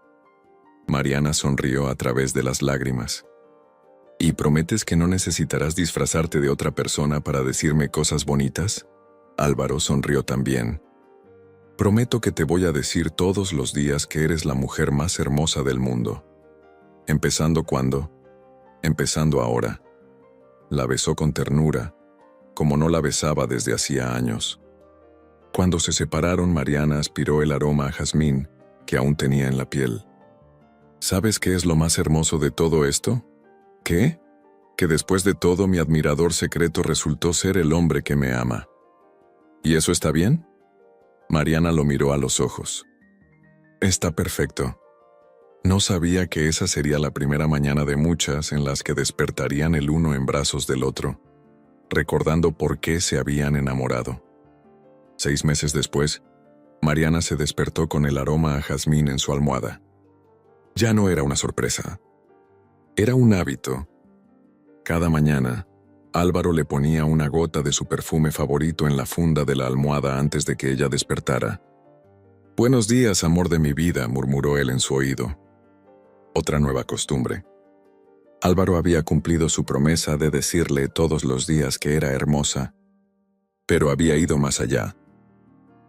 Mariana sonrió a través de las lágrimas. «¿Y prometes que no necesitarás disfrazarte de otra persona para decirme cosas bonitas?» Álvaro sonrió también. «Prometo que te voy a decir todos los días que eres la mujer más hermosa del mundo». «¿Empezando cuándo?» «Empezando ahora». La besó con ternura, como no la besaba desde hacía años. Cuando se separaron, Mariana aspiró el aroma a jazmín que aún tenía en la piel. ¿Sabes qué es lo más hermoso de todo esto? ¿Qué? Que después de todo mi admirador secreto resultó ser el hombre que me ama. ¿Y eso está bien?» Mariana lo miró a los ojos. «Está perfecto. No sabía que esa sería la primera mañana de muchas en las que despertarían el uno en brazos del otro, recordando por qué se habían enamorado». 6 meses después, Mariana se despertó con el aroma a jazmín en su almohada. Ya no era una sorpresa. Era un hábito. Cada mañana, Álvaro le ponía una gota de su perfume favorito en la funda de la almohada antes de que ella despertara. «Buenos días, amor de mi vida», murmuró él en su oído. Otra nueva costumbre. Álvaro había cumplido su promesa de decirle todos los días que era hermosa, pero había ido más allá.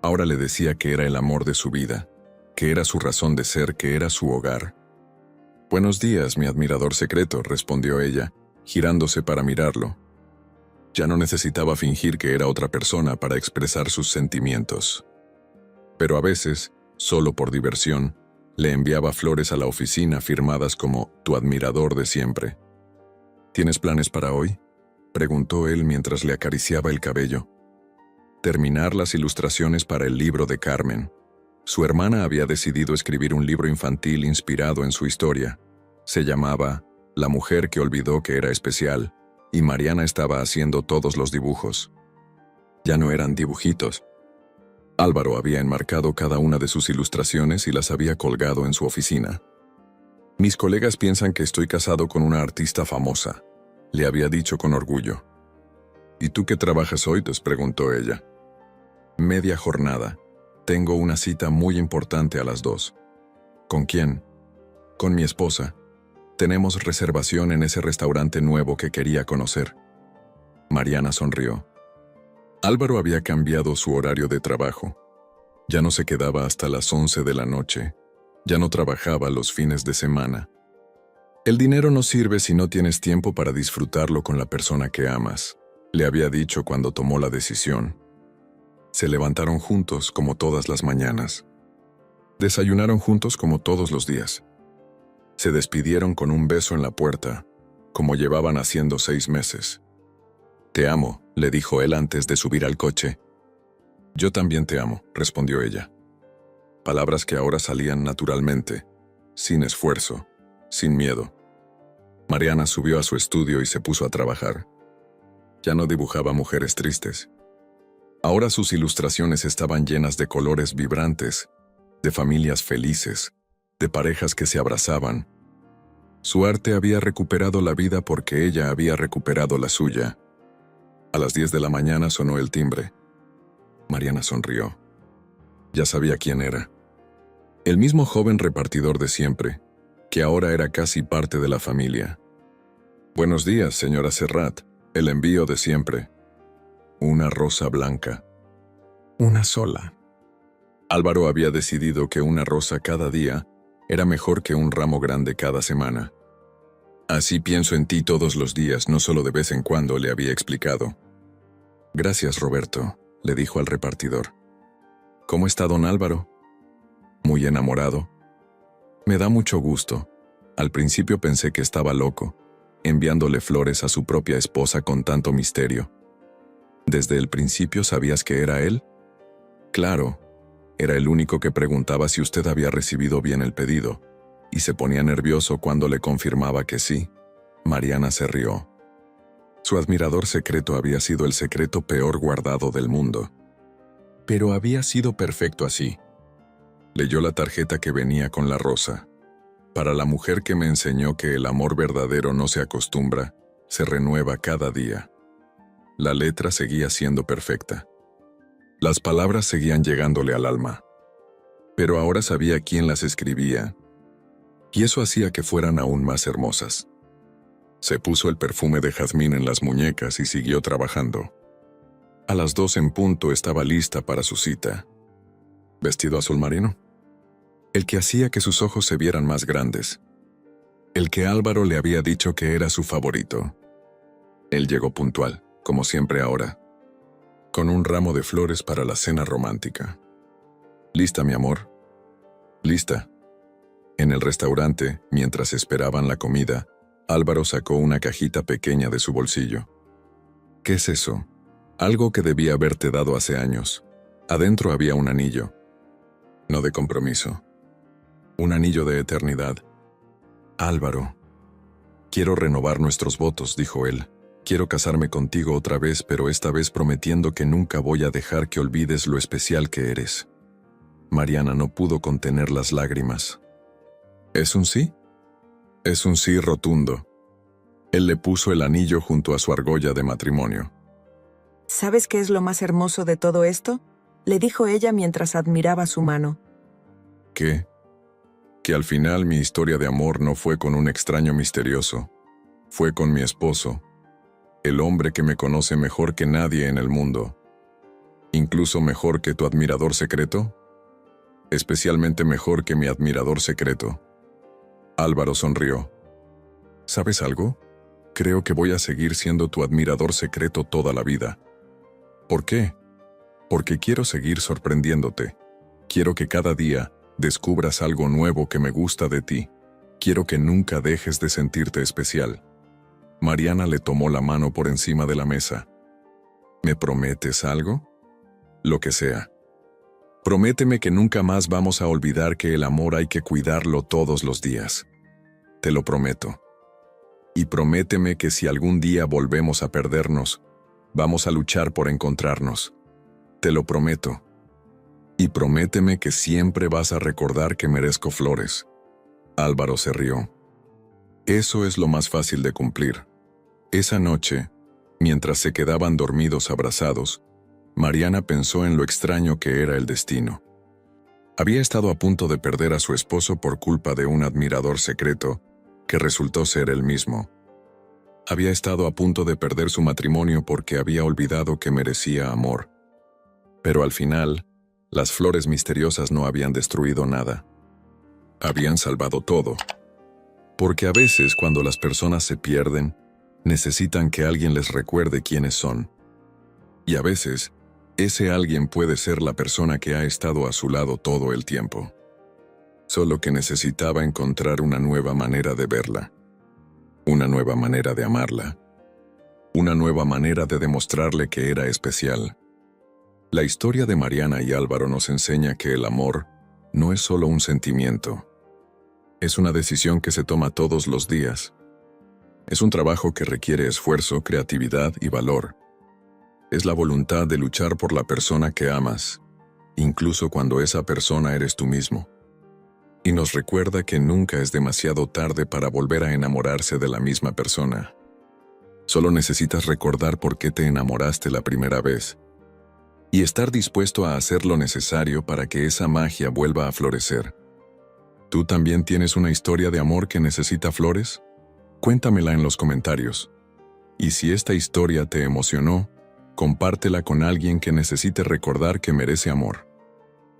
Ahora le decía que era el amor de su vida, que era su razón de ser, que era su hogar. «Buenos días, mi admirador secreto», respondió ella, girándose para mirarlo. Ya no necesitaba fingir que era otra persona para expresar sus sentimientos. Pero a veces, solo por diversión, le enviaba flores a la oficina firmadas como «Tu admirador de siempre». «¿Tienes planes para hoy?», preguntó él mientras le acariciaba el cabello. Terminar las ilustraciones para el libro de Carmen. Su hermana había decidido escribir un libro infantil inspirado en su historia. Se llamaba La mujer que olvidó que era especial, y Mariana estaba haciendo todos los dibujos. Ya no eran dibujitos. Álvaro había enmarcado cada una de sus ilustraciones y las había colgado en su oficina. Mis colegas piensan que estoy casado con una artista famosa, le había dicho con orgullo. ¿Y tú qué trabajas hoy?, les preguntó ella. Media jornada. Tengo una cita muy importante a las 2. ¿Con quién? Con mi esposa. Tenemos reservación en ese restaurante nuevo que quería conocer. Mariana sonrió. Álvaro había cambiado su horario de trabajo. Ya no se quedaba hasta las 11 de la noche. Ya no trabajaba los fines de semana. El dinero no sirve si no tienes tiempo para disfrutarlo con la persona que amas, le había dicho cuando tomó la decisión. Se levantaron juntos como todas las mañanas. Desayunaron juntos como todos los días. Se despidieron con un beso en la puerta, como llevaban haciendo 6 meses. Te amo, le dijo él antes de subir al coche. Yo también te amo, respondió ella. Palabras que ahora salían naturalmente, sin esfuerzo, sin miedo. Mariana subió a su estudio y se puso a trabajar. Ya no dibujaba mujeres tristes. Ahora sus ilustraciones estaban llenas de colores vibrantes, de familias felices, de parejas que se abrazaban. Su arte había recuperado la vida porque ella había recuperado la suya. A las 10 de la mañana sonó el timbre. Mariana sonrió. Ya sabía quién era. El mismo joven repartidor de siempre, que ahora era casi parte de la familia. Buenos días, señora Serrat. El envío de siempre. Una rosa blanca. Una sola. Álvaro había decidido que una rosa cada día era mejor que un ramo grande cada semana. Así pienso en ti todos los días, no solo de vez en cuando, le había explicado. Gracias, Roberto, le dijo al repartidor. ¿Cómo está don Álvaro? Muy enamorado. Me da mucho gusto. Al principio pensé que estaba loco, enviándole flores a su propia esposa con tanto misterio. ¿Desde el principio sabías que era él? Claro, era el único que preguntaba si usted había recibido bien el pedido, y se ponía nervioso cuando le confirmaba que sí. Mariana se rió. Su admirador secreto había sido el secreto peor guardado del mundo. Pero había sido perfecto así. Leyó la tarjeta que venía con la rosa. Para la mujer que me enseñó que el amor verdadero no se acostumbra, se renueva cada día. La letra seguía siendo perfecta. Las palabras seguían llegándole al alma. Pero ahora sabía quién las escribía, y eso hacía que fueran aún más hermosas. Se puso el perfume de jazmín en las muñecas y siguió trabajando. A las 2 en punto estaba lista para su cita. ¿Vestido azul marino? El que hacía que sus ojos se vieran más grandes. El que Álvaro le había dicho que era su favorito. Él llegó puntual, como siempre ahora, con un ramo de flores para la cena romántica. ¿Lista, mi amor? Lista. En el restaurante, mientras esperaban la comida, Álvaro sacó una cajita pequeña de su bolsillo. ¿Qué es eso? Algo que debía haberte dado hace años. Adentro había un anillo. No de compromiso. Un anillo de eternidad. Álvaro. Quiero renovar nuestros votos, dijo él. Quiero casarme contigo otra vez, pero esta vez prometiendo que nunca voy a dejar que olvides lo especial que eres. Mariana no pudo contener las lágrimas. ¿Es un sí? Es un sí rotundo. Él le puso el anillo junto a su argolla de matrimonio. ¿Sabes qué es lo más hermoso de todo esto?, le dijo ella mientras admiraba su mano. ¿Qué? Que al final mi historia de amor no fue con un extraño misterioso. Fue con mi esposo, el hombre que me conoce mejor que nadie en el mundo. Incluso mejor que tu admirador secreto. Especialmente mejor que mi admirador secreto. Álvaro sonrió. ¿Sabes algo? Creo que voy a seguir siendo tu admirador secreto toda la vida. ¿Por qué? Porque quiero seguir sorprendiéndote. Quiero que cada día descubras algo nuevo que me gusta de ti. Quiero que nunca dejes de sentirte especial. Mariana le tomó la mano por encima de la mesa. ¿Me prometes algo? Lo que sea. Prométeme que nunca más vamos a olvidar que el amor hay que cuidarlo todos los días. Te lo prometo. Y prométeme que si algún día volvemos a perdernos, vamos a luchar por encontrarnos. Te lo prometo. Y prométeme que siempre vas a recordar que merezco flores. Álvaro se rió. Eso es lo más fácil de cumplir. Esa noche, mientras se quedaban dormidos abrazados, Mariana pensó en lo extraño que era el destino. Había estado a punto de perder a su esposo por culpa de un admirador secreto, que resultó ser él mismo. Había estado a punto de perder su matrimonio porque había olvidado que merecía amor. Pero al final, las flores misteriosas no habían destruido nada. Habían salvado todo. Porque a veces cuando las personas se pierden, necesitan que alguien les recuerde quiénes son. Y a veces, ese alguien puede ser la persona que ha estado a su lado todo el tiempo. Solo que necesitaba encontrar una nueva manera de verla. Una nueva manera de amarla. Una nueva manera de demostrarle que era especial. La historia de Mariana y Álvaro nos enseña que el amor no es solo un sentimiento. Es una decisión que se toma todos los días. Es un trabajo que requiere esfuerzo, creatividad y valor. Es la voluntad de luchar por la persona que amas, incluso cuando esa persona eres tú mismo. Y nos recuerda que nunca es demasiado tarde para volver a enamorarse de la misma persona. Solo necesitas recordar por qué te enamoraste la primera vez y estar dispuesto a hacer lo necesario para que esa magia vuelva a florecer. ¿Tú también tienes una historia de amor que necesita flores? Cuéntamela en los comentarios. Y si esta historia te emocionó, compártela con alguien que necesite recordar que merece amor.